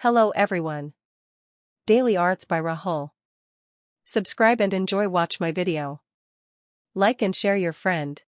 Hello everyone. Daily Arts by Rahul. Subscribe and enjoy watch my video. Like and share your friend.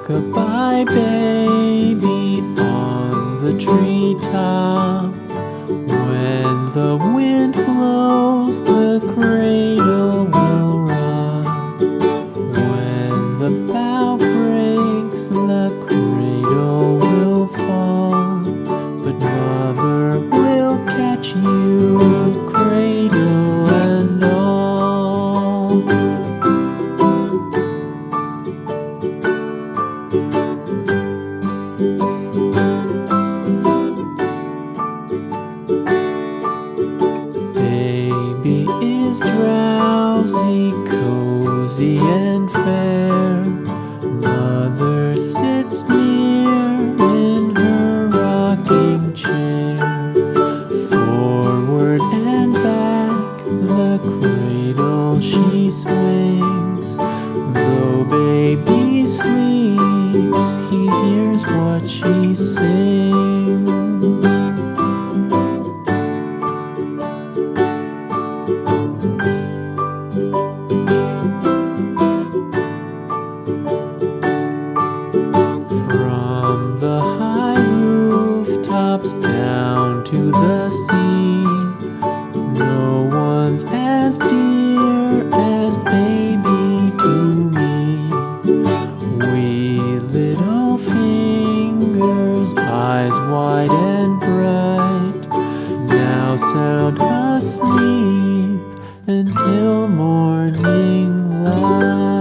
Goodbye, baby, on the treetop. When the wind blows, the cradle will rock. When the bough breaks, the cradle will fall. But mother will catch you, cradle and all. Baby is drowsy, cozy and fair. Mother sits near in her rocking chair. Forward and back the cradle she swings. Though baby sleeps, he hears what she sings. From the high rooftops down to the sea, no one's as dear as baby to me. Wee little fingers, eyes wide and bright, now sound asleep until morning light.